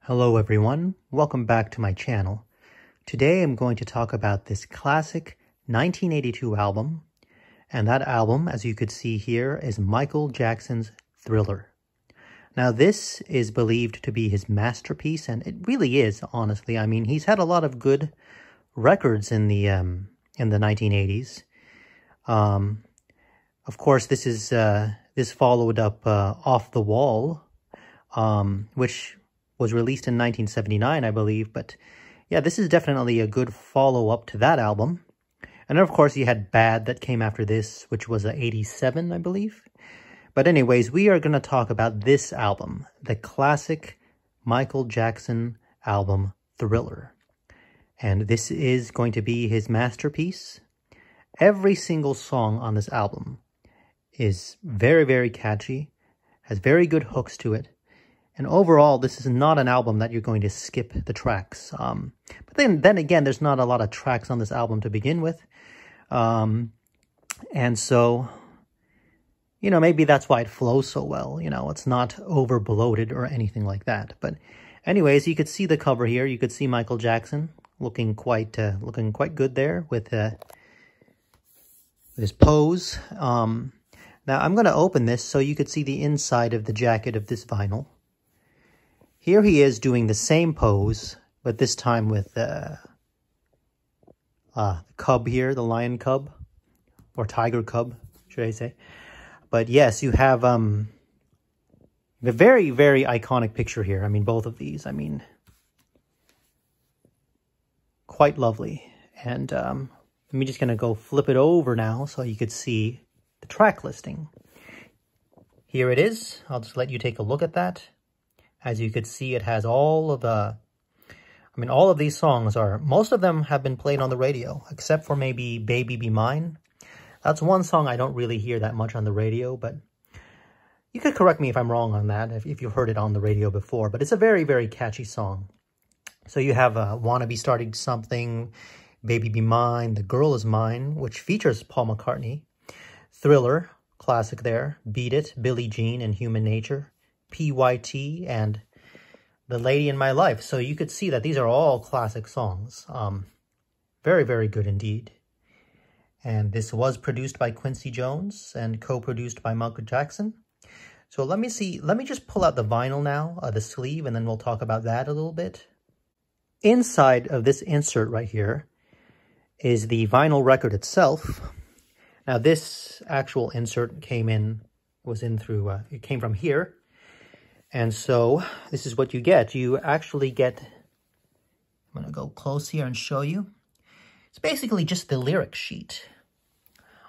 Hello everyone, welcome back to my channel. Today I'm going to talk about this classic 1982 album, and that album, as you could see here, is Michael Jackson's Thriller. Now this is believed to be his masterpiece, and it really is, honestly. I mean, he's had a lot of good records in the 1980s. Of course, this followed up Off the Wall, which was released in 1979, I believe. But yeah, this is definitely a good follow-up to that album. And then, of course, you had Bad that came after this, which was 87, I believe. But anyways, we are going to talk about this album, the classic Michael Jackson album, Thriller. And this is going to be his masterpiece. Every single song on this album is very, very catchy, has very good hooks to it. And overall, this is not an album that you're going to skip the tracks. But then again, there's not a lot of tracks on this album to begin with. And so, you know, maybe that's why it flows so well. You know, it's not over bloated or anything like that. But anyways, you could see the cover here. You could see Michael Jackson looking quite good there with his pose. Now I'm going to open this so you could see the inside of the jacket of this vinyl. Here he is doing the same pose, but this time with the cub here, the lion cub, or tiger cub, should I say. But yes, you have a very, very iconic picture here. I mean, both of these, I mean, quite lovely. And I'm just going to go flip it over now so you could see the track listing. Here it is. I'll just let you take a look at that. As you could see, it has all of all of these songs most of them have been played on the radio, except for maybe Baby Be Mine. That's one song I don't really hear that much on the radio, but you could correct me if I'm wrong on that, if you've heard it on the radio before. But it's a very, very catchy song. So you have Wanna Be Starting Something, Baby Be Mine, The Girl Is Mine, which features Paul McCartney, Thriller, classic there, Beat It, Billie Jean, and Human Nature, PYT, and The Lady in My Life. So you could see that these are all classic songs. Very, very good indeed. And this was produced by Quincy Jones and co-produced by Michael Jackson. So let me just pull out the vinyl now, the sleeve, and then we'll talk about that a little bit. Inside of this insert right here is the vinyl record itself. Now this actual insert it came from here. And so this is what you get. You actually get, I'm going to go close here and show you. It's basically just the lyric sheet.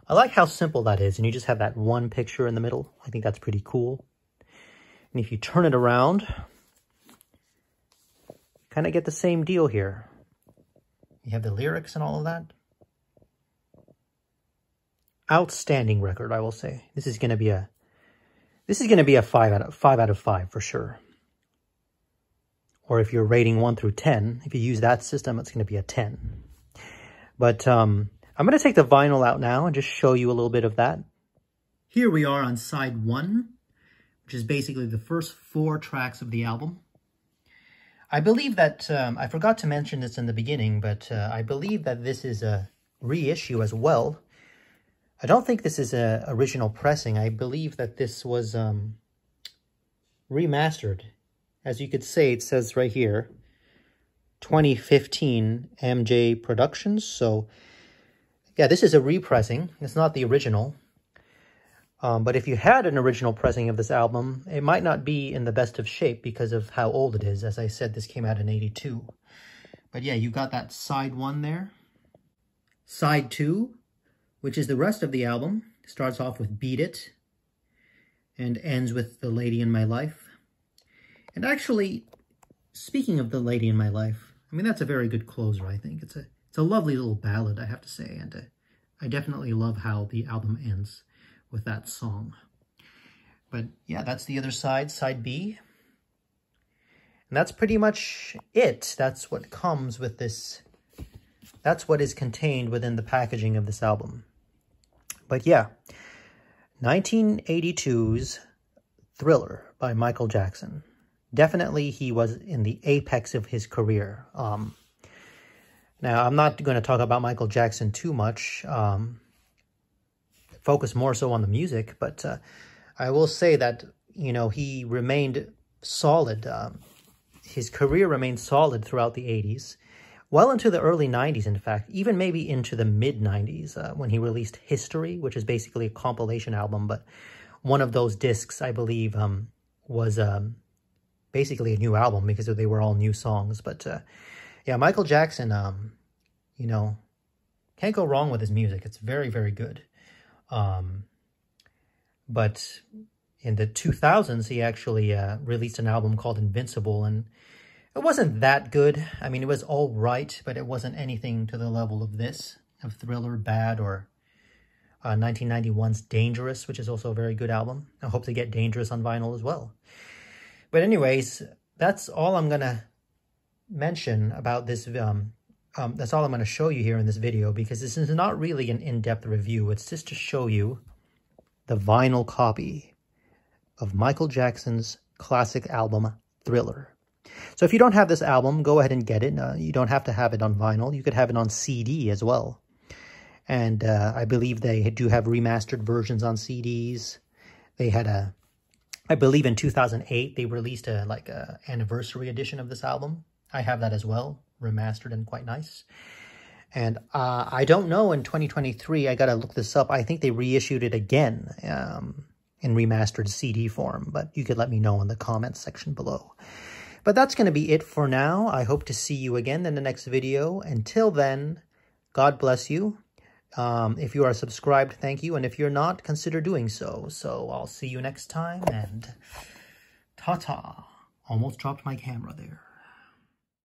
I like how simple that is. And you just have that one picture in the middle. I think that's pretty cool. And if you turn it around, you kind of get the same deal here. You have the lyrics and all of that. Outstanding record, I will say. This is going to be a 5 out of 5 for sure. Or if you're rating 1 through 10, if you use that system, it's going to be a 10. But I'm going to take the vinyl out now and just show you a little bit of that. Here we are on side 1, which is basically the first 4 tracks of the album. I believe that, I forgot to mention this in the beginning, but I believe that this is a reissue as well. I don't think this is an original pressing. I believe that this was remastered. As you could say, it says right here, 2015 MJ Productions. So, yeah, this is a repressing. It's not the original. But if you had an original pressing of this album, it might not be in the best of shape because of how old it is. As I said, this came out in 82. But yeah, you got that side 1 there. Side 2, which is the rest of the album, starts off with Beat It and ends with The Lady in My Life. And actually, speaking of The Lady in My Life, I mean, that's a very good closer, I think. It's a lovely little ballad, I have to say, and I definitely love how the album ends with that song. But yeah, that's the other side, side B. And that's pretty much it. That's what comes with this. That's what is contained within the packaging of this album. But yeah, 1982's Thriller by Michael Jackson. definitely he was in the apex of his career. Now, I'm not going to talk about Michael Jackson too much, focus more so on the music, but I will say that, you know, he remained solid. His career remained solid throughout the 80s, well into the early 90s, in fact, even maybe into the mid-90s when he released History, which is basically a compilation album, but one of those discs, I believe, was basically a new album because they were all new songs. But yeah, Michael Jackson, you know, can't go wrong with his music. It's very, very good. But in the 2000s, he actually released an album called Invincible, and it wasn't that good. I mean, it was all right, but it wasn't anything to the level of this, of Thriller, Bad, or 1991's Dangerous, which is also a very good album. I hope to get Dangerous on vinyl as well. But anyways, that's all I'm going to mention about this. That's all I'm going to show you here in this video, because this is not really an in-depth review. It's just to show you the vinyl copy of Michael Jackson's classic album, Thriller. So if you don't have this album, go ahead and get it. You don't have to have it on vinyl. You could have it on CD as well. And I believe they do have remastered versions on CDs. They had I believe in 2008, they released a anniversary edition of this album. I have that as well, remastered and quite nice. And I don't know, in 2023, I got to look this up. I think they reissued it again in remastered CD form, but you could let me know in the comments section below. But that's going to be it for now. I hope to see you again in the next video. Until then, God bless you. If you are subscribed, thank you. And if you're not, consider doing so. So I'll see you next time, and ta-ta. Almost dropped my camera there.